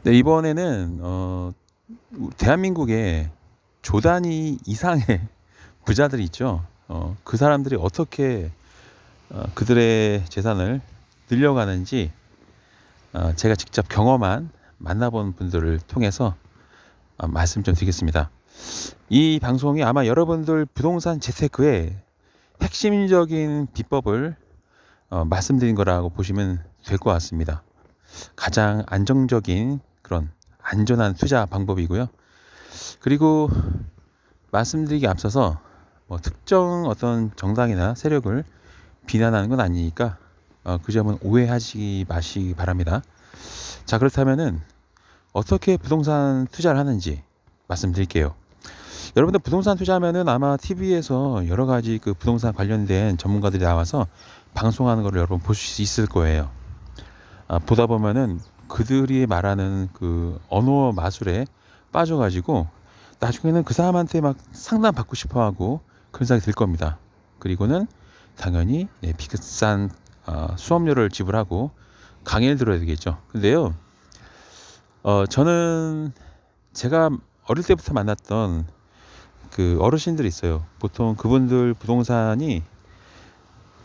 네, 이번에는 대한민국에 조 단위 이상의 부자들이 있죠. 그 사람들이 어떻게 그들의 재산을 늘려가는지 제가 직접 경험한 만나본 분들을 통해서 말씀 좀 드리겠습니다. 이 방송이 아마 여러분들 부동산 재테크의 핵심적인 비법을 말씀드린 거라고 보시면 될 것 같습니다. 가장 안정적인 그런 안전한 투자 방법이고요. 그리고 말씀드리기 앞서서 뭐 특정 어떤 정당이나 세력을 비난하는 건 아니니까 그 점은 오해하지 마시기 바랍니다. 자, 그렇다면은 어떻게 부동산 투자를 하는지 말씀드릴게요. 여러분들 부동산 투자하면은 아마 TV에서 여러 가지 그 부동산 관련된 전문가들이 나와서 방송하는 걸 여러분 보실 수 있을 거예요. 보다 보면은 그들이 말하는 그 언어 마술에 빠져가지고 나중에는 그 사람한테 막 상담 받고 싶어하고 그런 생각이 들 겁니다. 그리고는 당연히 비싼 수업료를 지불하고 강의를 들어야 되겠죠. 근데요, 저는 제가 어릴 때부터 만났던 그 어르신들이 있어요. 보통 그분들 부동산이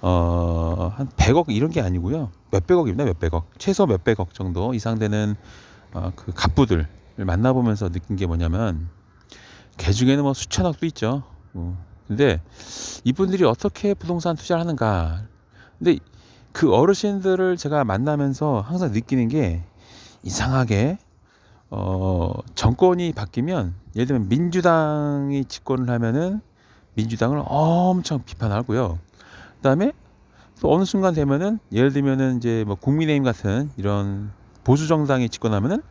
한 100억 이런 게 아니고요. 몇백억입니다. 몇백억. 최소 몇백억 정도 이상 되는 그 갑부들을 만나보면서 느낀 게 뭐냐면 개 중에는 뭐 수천억도 있죠. 근데 이분들이 어떻게 부동산 투자를 하는가. 근데 그 어르신들을 제가 만나면서 항상 느끼는 게 이상하게 정권이 바뀌면 예를 들면 민주당이 집권을 하면은 민주당을 엄청 비판하고요. 그다음에 또 어느 순간 되면은 예를 들면은 이제 뭐 국민의힘 같은 이런 보수 정당이 집권하면은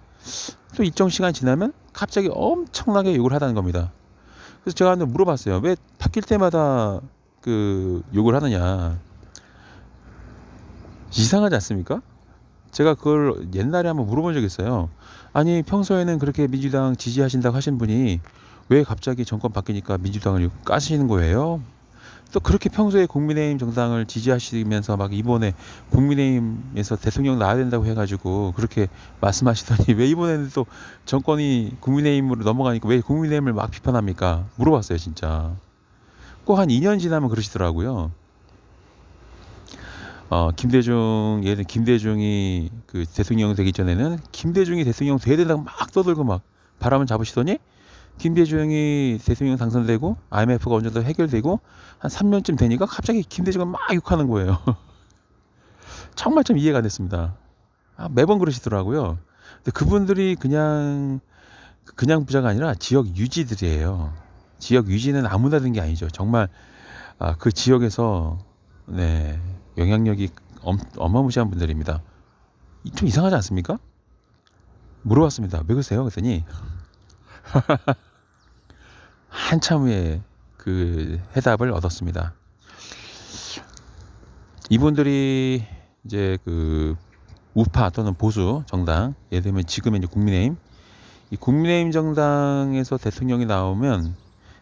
또 일정 시간 지나면 갑자기 엄청나게 욕을 하다는 겁니다. 그래서 제가 한번 물어봤어요. 왜 바뀔 때마다 그 욕을 하느냐. 이상하지 않습니까? 제가 그걸 옛날에 한번 물어본 적이 있어요. 아니 평소에는 그렇게 민주당 지지하신다고 하신 분이 왜 갑자기 정권 바뀌니까 민주당을 까시는 거예요? 또 그렇게 평소에 국민의힘 정당을 지지하시면서 막 이번에 국민의힘에서 대통령 나와야 된다고 해가지고 그렇게 말씀하시더니 왜 이번에는 또 정권이 국민의힘으로 넘어가니까 왜 국민의힘을 막 비판합니까? 물어봤어요 진짜. 꼭 한 2년 지나면 그러시더라고요. 김대중, 예를 김대중이 그 대통령 되기 전에는 김대중이 대통령 돼야 된다고 막 떠들고 막 바람을 잡으시더니 김대중이 대통령 당선되고 IMF가 어느 정도 해결되고 한 3년쯤 되니까 갑자기 김대중을 막 욕하는 거예요. 정말 좀 이해가 안 됐습니다. 매번 그러시더라고요. 근데 그분들이 그냥 부자가 아니라 지역 유지들이에요. 지역 유지는 아무나 된 게 아니죠. 정말 그 지역에서 네, 영향력이 어마무시한 분들입니다. 좀 이상하지 않습니까? 물어봤습니다. 왜 그러세요? 그랬더니 한참 후에 그 해답을 얻었습니다. 이분들이 이제 그 우파 또는 보수 정당, 예를 들면 지금의 이제 국민의힘, 이 국민의힘 정당에서 대통령이 나오면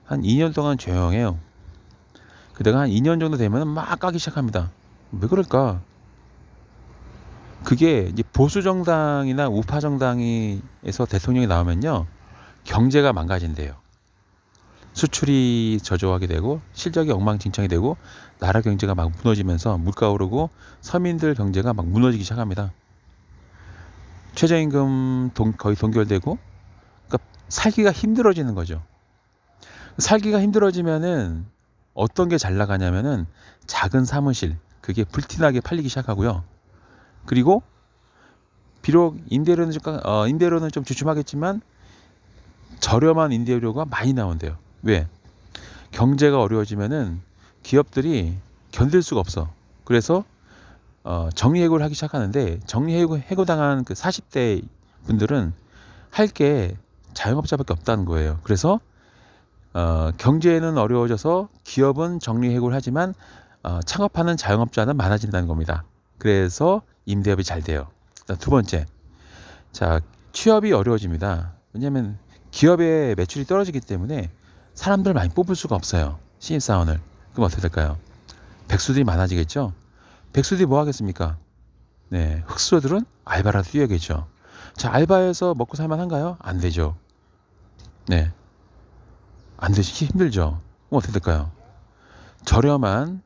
한 2년 동안 조용해요. 그다가 한 2년 정도 되면 막 까기 시작합니다. 왜 그럴까? 그게 이제 보수 정당이나 우파 정당에서 대통령이 나오면요, 경제가 망가진대요. 수출이 저조하게 되고 실적이 엉망진창이 되고 나라 경제가 막 무너지면서 물가 오르고 서민들 경제가 막 무너지기 시작합니다. 최저임금 거의 동결되고, 그러니까 살기가 힘들어지는 거죠. 살기가 힘들어지면은 어떤 게 잘 나가냐면은 작은 사무실, 그게 불티나게 팔리기 시작하고요. 그리고 비록 임대료는 좀 주춤하겠지만 저렴한 임대료가 많이 나온대요. 왜? 경제가 어려워지면은 기업들이 견딜 수가 없어. 그래서 정리해고를 하기 시작하는데, 정리해고 당한 그 40대 분들은 할 게 자영업자밖에 없다는 거예요. 그래서 경제는 어려워져서 기업은 정리해고를 하지만 창업하는 자영업자는 많아진다는 겁니다. 그래서 임대업이 잘 돼요. 두 번째, 자, 취업이 어려워집니다. 왜냐하면 기업의 매출이 떨어지기 때문에 사람들 많이 뽑을 수가 없어요. 신입사원을. 그럼 어떻게 될까요? 백수들이 많아지겠죠. 백수들이 뭐 하겠습니까? 네, 흑수저들은 알바라도 뛰어야겠죠. 자, 알바해서 먹고 살만한가요? 안 되죠. 네, 안 되시 힘들죠. 그럼 어떻게 될까요? 저렴한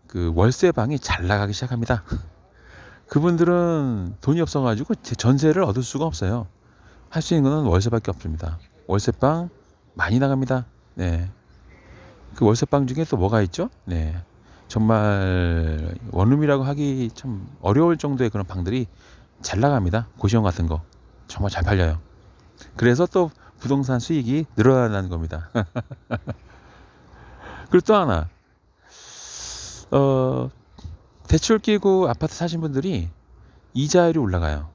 그 월세방이 잘 나가기 시작합니다. 그분들은 돈이 없어가지고 전세를 얻을 수가 없어요. 할 수 있는 거는 월세밖에 없습니다. 월세방 많이 나갑니다. 네. 그 월세방 중에 또 뭐가 있죠? 네. 정말 원룸이라고 하기 참 어려울 정도의 그런 방들이 잘 나갑니다. 고시원 같은 거. 정말 잘 팔려요. 그래서 또 부동산 수익이 늘어난다는 겁니다. 그리고 또 하나, 어, 대출 끼고 아파트 사신 분들이 이자율이 올라가요.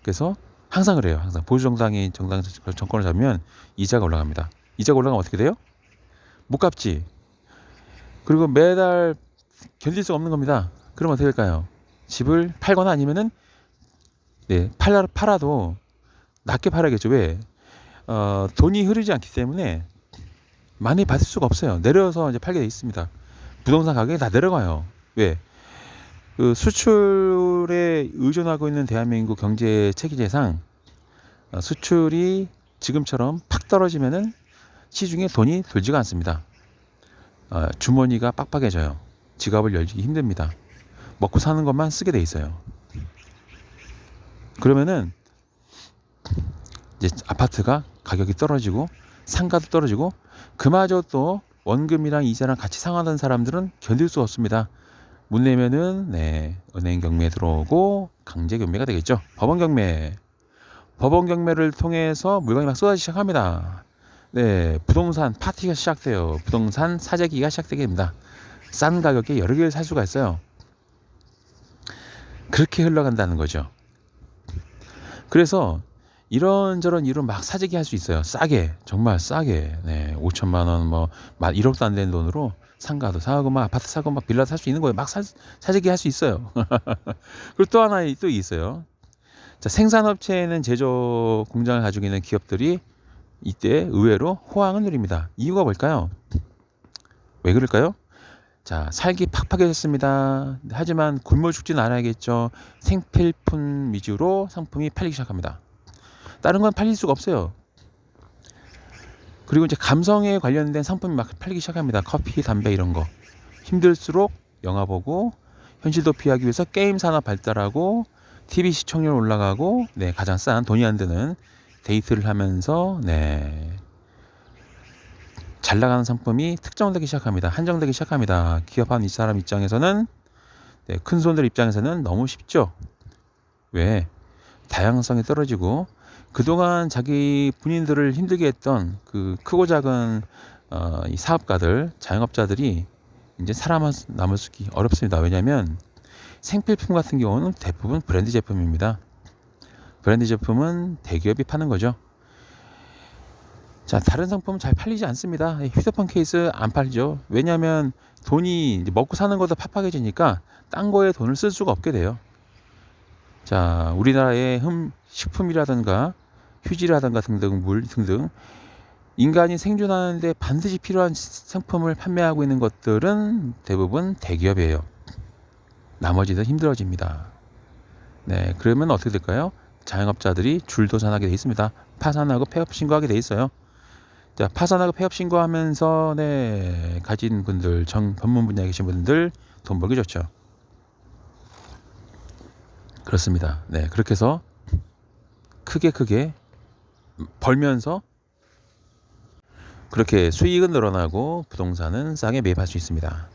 그래서 항상 그래요. 항상 보수 정당 정권을 잡으면 이자가 올라갑니다. 이자가 올라가면 어떻게 돼요? 못 갚지. 그리고 매달 견딜 수 없는 겁니다. 그러면 어떻게 될까요? 집을 팔거나 아니면은 네, 팔아도 낮게 팔아야겠죠. 왜? 돈이 흐르지 않기 때문에 많이 받을 수가 없어요. 내려서 이제 팔게 돼 있습니다. 부동산 가격이 다 내려가요. 왜? 그 수출에 의존하고 있는 대한민국 경제 체계상 수출이 지금처럼 팍 떨어지면은 시중에 돈이 돌지가 않습니다. 주머니가 빡빡해져요. 지갑을 열기 힘듭니다. 먹고 사는 것만 쓰게 돼 있어요. 그러면은 이제 아파트가 가격이 떨어지고 상가도 떨어지고 그마저 또 원금이랑 이자랑 같이 상하던 사람들은 견딜 수 없습니다. 못 내면은 네, 은행 경매 들어오고 강제 경매가 되겠죠. 법원 경매를 통해서 물건이 막 쏟아지기 시작합니다. 네, 부동산 파티가 시작돼요. 부동산 사재기가 시작되게 됩니다. 싼 가격에 여러 개를 살 수가 있어요. 그렇게 흘러간다는 거죠. 그래서 이런저런 이런 막 사재기 할 수 있어요. 싸게, 정말 싸게. 네, 5천만 원, 뭐 1억도 안 되는 돈으로 상가도 사고 막 아파트 사고 막 빌라 살 수 있는 거예요. 막 사재기 할 수 있어요. 그리고 또 하나 또 있어요. 자, 생산업체에는 제조 공장을 가지고 있는 기업들이 이때 의외로 호황을 누립니다. 이유가 뭘까요? 왜 그럴까요? 자, 살기 팍팍해졌습니다. 하지만 굶어 죽진 않아야겠죠. 생필품 위주로 상품이 팔리기 시작합니다. 다른 건 팔릴 수가 없어요. 그리고 이제 감성에 관련된 상품이 막 팔리기 시작합니다. 커피, 담배 이런 거. 힘들수록 영화 보고 현실 도피하기 위해서 게임 산업 발달하고 TV 시청률 올라가고 네, 가장 싼 돈이 안 드는 데이트를 하면서 네, 잘 나가는 상품이 특정되기 시작합니다. 한정되기 시작합니다. 기업한 이 사람 입장에서는 네, 큰 손들 입장에서는 너무 쉽죠. 왜? 다양성이 떨어지고 그동안 자기 본인들을 힘들게 했던 그 크고 작은 이 사업가들, 자영업자들이 이제 살아남을 수 어렵습니다. 왜냐하면 생필품 같은 경우는 대부분 브랜드 제품입니다. 브랜드 제품은 대기업이 파는 거죠. 자, 다른 상품은 잘 팔리지 않습니다. 휴대폰 케이스 안 팔죠. 왜냐하면 돈이 이제 먹고 사는 것도 팍팍해지니까 딴 거에 돈을 쓸 수가 없게 돼요. 자, 우리나라의 식품이라든가 휴지라든가 등등 물 등등 인간이 생존하는데 반드시 필요한 상품을 판매하고 있는 것들은 대부분 대기업이에요. 나머지는 힘들어집니다. 네, 그러면 어떻게 될까요? 자영업자들이 줄도산하게 돼 있습니다. 파산하고 폐업 신고하게 돼 있어요. 자, 파산하고 폐업 신고하면서 네, 가진 분들, 전문 분야에 계신 분들 돈 벌기 좋죠. 그렇습니다. 네, 그렇게 해서 크게 벌면서 그렇게 수익은 늘어나고 부동산은 싸게 매입할 수 있습니다.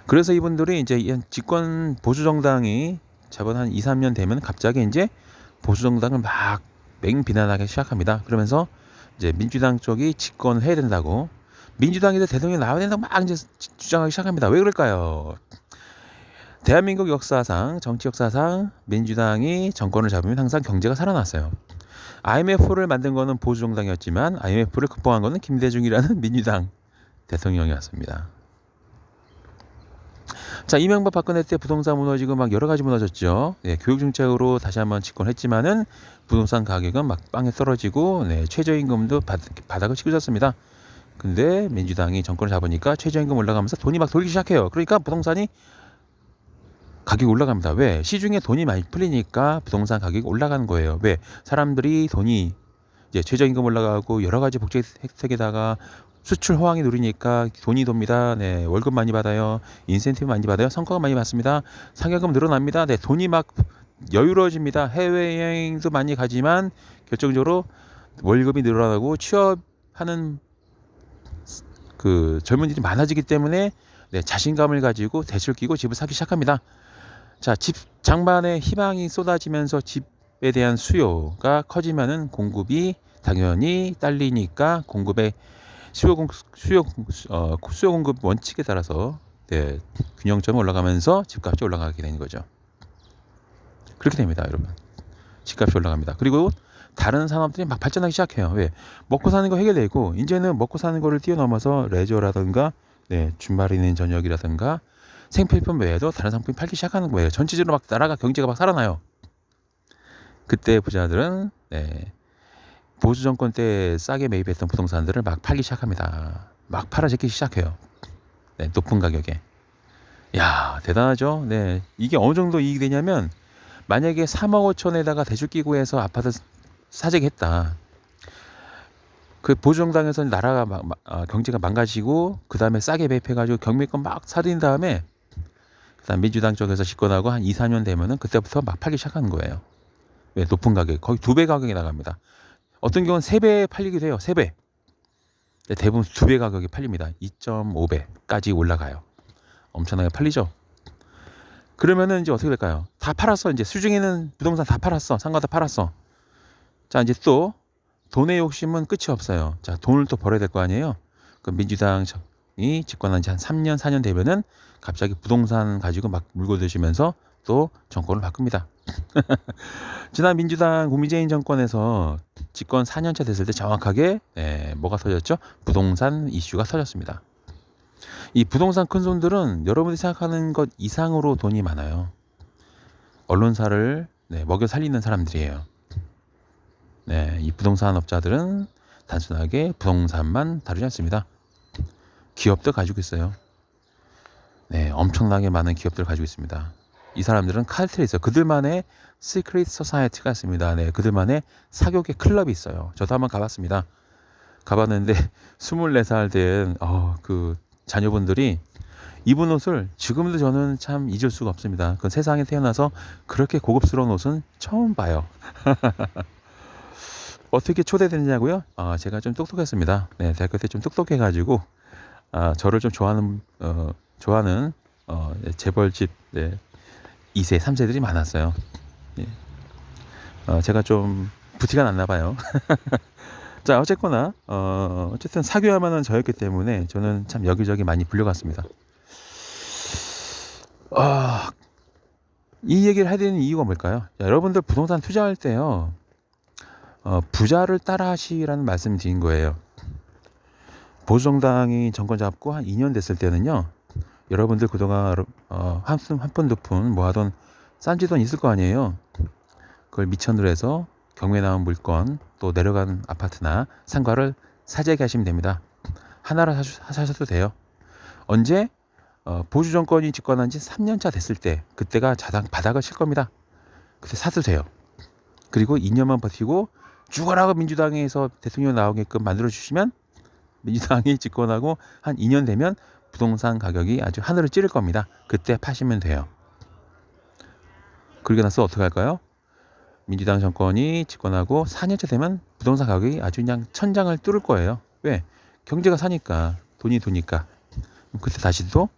그래서 이분들이 이제 집권 보수 정당이 잡은 한 2, 3년 되면 갑자기 이제 보수 정당을 막 맹비난하기 시작합니다. 그러면서 이제 민주당 쪽이 집권을 해야 된다고 민주당에서 대통령이 나와야 된다고 막 이제 주장하기 시작합니다. 왜 그럴까요? 대한민국 역사상, 정치 역사상 민주당이 정권을 잡으면 항상 경제가 살아났어요. IMF를 만든 거는 보수 정당이었지만 IMF를 극복한 거는 김대중이라는 민주당 대통령이었습니다. 자, 이명박 박근혜 때 부동산 무너지고 막 여러 가지 무너졌죠. 네, 교육 정책으로 다시 한번 집권했지만은 부동산 가격은 막 빵에 떨어지고 네, 최저임금도 바닥을 치고졌습니다. 근데 민주당이 정권을 잡으니까 최저임금 올라가면서 돈이 막 돌기 시작해요. 그러니까 부동산이 가격이 올라갑니다. 왜? 시중에 돈이 많이 풀리니까 부동산 가격이 올라가는 거예요. 왜? 사람들이 돈이 이제 최저임금 올라가고 여러 가지 복지 혜택에다가 수출 호황이 누리니까 돈이 돕니다. 네, 월급 많이 받아요. 인센티브 많이 받아요. 성과가 많이 받습니다. 상여금 늘어납니다. 네, 돈이 막 여유로워집니다. 해외여행도 많이 가지만 결정적으로 월급이 늘어나고 취업하는 그 젊은이들이 많아지기 때문에 네, 자신감을 가지고 대출 끼고 집을 사기 시작합니다. 자, 집 장만에 희망이 쏟아지면서 집에 대한 수요가 커지면은 공급이 당연히 딸리니까 공급의 수요 공급 원칙에 따라서 네, 균형점이 올라가면서 집값이 올라가게 되는 거죠. 그렇게 됩니다, 여러분. 집값이 올라갑니다. 그리고 다른 산업들이 막 발전하기 시작해요. 왜? 먹고 사는 거 해결되고 이제는 먹고 사는 거를 뛰어넘어서 레저라든가 네, 주말이는 저녁이라든가 생필품 외에도 다른 상품이 팔기 시작하는 거예요. 전체적으로 막 나라가 경제가 막 살아나요. 그때 부자들은 네, 보수 정권 때 싸게 매입했던 부동산들을 막 팔기 시작합니다. 막 팔아제끼기 시작해요. 네, 높은 가격에. 야, 대단하죠? 네, 이게 어느 정도 이익이 되냐면 만약에 3억 5천에다가 대출 끼고 해서 아파트 사재기했다. 그 보수정당에서는 나라가 경제가 망가지고 그 다음에 싸게 매입해가지고 경매권 막 사들인 다음에 그다음 민주당 쪽에서 집권하고 한 2, 4년 되면은 그때부터 막 팔기 시작하는 거예요. 왜? 높은 가격, 거의 2배 가격에 나갑니다. 어떤 경우는 3배 팔리기도 해요. 3배. 대부분 2배 가격에 팔립니다. 2.5배까지 올라가요. 엄청나게 팔리죠. 그러면은 이제 어떻게 될까요? 다 팔았어. 이제 수중에는 부동산 다 팔았어. 상가 다 팔았어. 자, 이제 또 돈의 욕심은 끝이 없어요. 자, 돈을 또 벌어야 될 거 아니에요. 그 민주당이 집권한 지 한 3년, 4년 되면은 갑자기 부동산 가지고 막 물고 드시면서 또 정권을 바꿉니다. 지난 민주당 문재인 정권에서 집권 4년차 됐을 때 정확하게 뭐가 터졌죠? 부동산 이슈가 터졌습니다. 이 부동산 큰손들은 여러분이 생각하는 것 이상으로 돈이 많아요. 언론사를 먹여 살리는 사람들이에요. 네, 이 부동산 업자들은 단순하게 부동산만 다루지 않습니다. 기업도 가지고 있어요. 네, 엄청나게 많은 기업들을 가지고 있습니다. 이 사람들은 카르텔이 있어요. 그들만의 시크릿 소사이어티가 있습니다. 네, 그들만의 사교계 클럽이 있어요. 저도 한번 가봤습니다. 가봤는데 24살 된 그 자녀분들이 입은 옷을 지금도 저는 참 잊을 수가 없습니다. 그 세상에 태어나서 그렇게 고급스러운 옷은 처음 봐요. 어떻게 초대됐냐고요? 제가 좀 똑똑했습니다. 네, 대학교 때 좀 똑똑해가지고 저를 좀 좋아하는 재벌집 2세, 3세들이 많았어요. 예. 제가 좀 부티가 났나 봐요. 자, 어쨌거나 어쨌든 사교할 만한 저였기 때문에 저는 참 여기저기 많이 불려갔습니다. 이 얘기를 해야 되는 이유가 뭘까요? 자, 여러분들 부동산 투자할 때요. 부자를 따라 하시라는 말씀 드린 거예요. 보수정당이 정권 잡고 한 2년 됐을 때는요. 여러분들 그동안 한 푼 두 푼 모아둔 싼지돈 있을 거 아니에요. 그걸 미천으로 해서 경매 나온 물건 또 내려간 아파트나 상가를 사재기 하시면 됩니다. 하나를 사셔도 돼요. 언제? 보수 정권이 집권한 지 3년차 됐을 때 그때가 바닥을 칠 겁니다. 그때 사도 돼요. 그리고 2년만 버티고 죽어라고 민주당에서 대통령 나오게끔 만들어주시면 민주당이 집권하고 한 2년 되면 부동산 가격이 아주 하늘을 찌를 겁니다. 그때 파시면 돼요. 그러고 나서 어떻게 할까요? 민주당 정권이 집권하고 4년차 되면 부동산 가격이 아주 그냥 천장을 뚫을 거예요. 왜? 경제가 사니까, 돈이 도니까. 그때 다시 또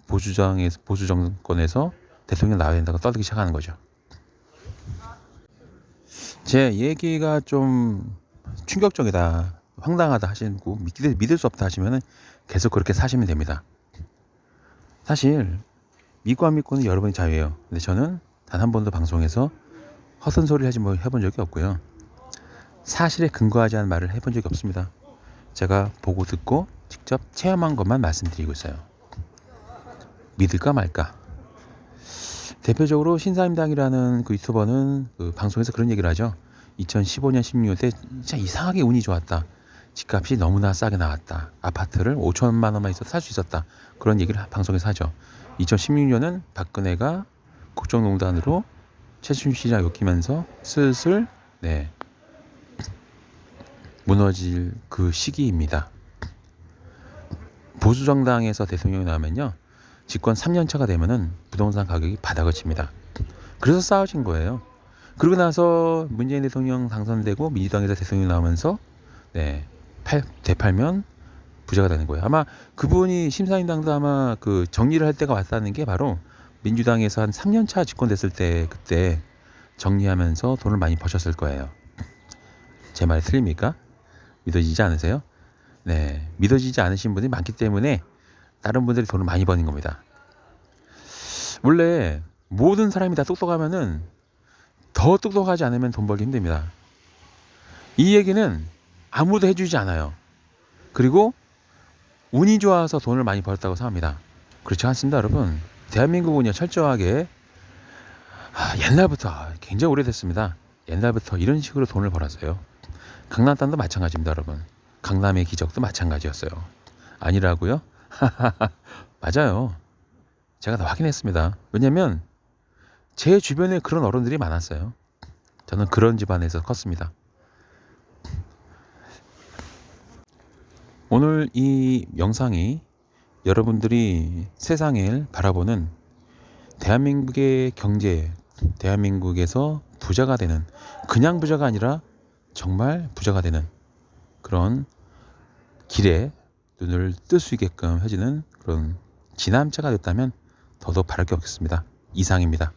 보수 정권에서 대통령 나와야 된다고 떠들기 시작하는 거죠. 제 얘기가 좀 충격적이다, 황당하다 하시고 믿을 수 없다 하시면은 계속 그렇게 사시면 됩니다. 사실 믿고 안 믿고는 여러분이 자유예요. 근데 저는 단 한 번도 방송에서 허튼 소리 해본 적이 없고요. 사실에 근거하지 않은 말을 해본 적이 없습니다. 제가 보고 듣고 직접 체험한 것만 말씀드리고 있어요. 믿을까 말까. 대표적으로 신사임당이라는 그 유튜버는 그 방송에서 그런 얘기를 하죠. 2015년 16년 때 진짜 이상하게 운이 좋았다. 집값이 너무나 싸게 나왔다. 아파트를 5천만 원만 있어도 살 수 있었다. 그런 얘기를 방송에서 하죠. 2016년은 박근혜가 국정농단으로 최순실이랑 엮이면서 슬슬 무너질 그 시기입니다. 보수 정당에서 대통령이 나오면요, 집권 3년 차가 되면은 부동산 가격이 바닥을 칩니다. 그래서 싸워진 거예요. 그러고 나서 문재인 대통령 당선되고 민주당에서 대통령이 나오면서 되팔면 부자가 되는 거예요. 아마 그분이 심사임당도 아마 그 정리를 할 때가 왔다는 게 바로 민주당에서 한 3년 차 집권됐을 때, 그때 정리하면서 돈을 많이 버셨을 거예요. 제 말이 틀립니까? 믿어지지 않으세요? 믿어지지 않으신 분이 많기 때문에 다른 분들이 돈을 많이 버는 겁니다. 원래 모든 사람이 다 똑똑하면은 더 똑똑하지 않으면 돈 벌기 힘듭니다. 이 얘기는 아무도 해주지 않아요. 그리고 운이 좋아서 돈을 많이 벌었다고 생각합니다. 그렇지 않습니다, 여러분. 대한민국은요, 철저하게 옛날부터, 굉장히 오래됐습니다. 옛날부터 이런 식으로 돈을 벌었어요. 강남땅도 마찬가지입니다, 여러분. 강남의 기적도 마찬가지였어요. 아니라고요? 맞아요. 제가 다 확인했습니다. 왜냐면 제 주변에 그런 어른들이 많았어요. 저는 그런 집안에서 컸습니다. 오늘 이 영상이 여러분들이 세상을 바라보는 대한민국의 경제, 대한민국에서 부자가 되는, 그냥 부자가 아니라 정말 부자가 되는 그런 길에 눈을 뜰 수 있게끔 해주는 그런 지남자가 됐다면 더더욱 바랄 게 없겠습니다. 이상입니다.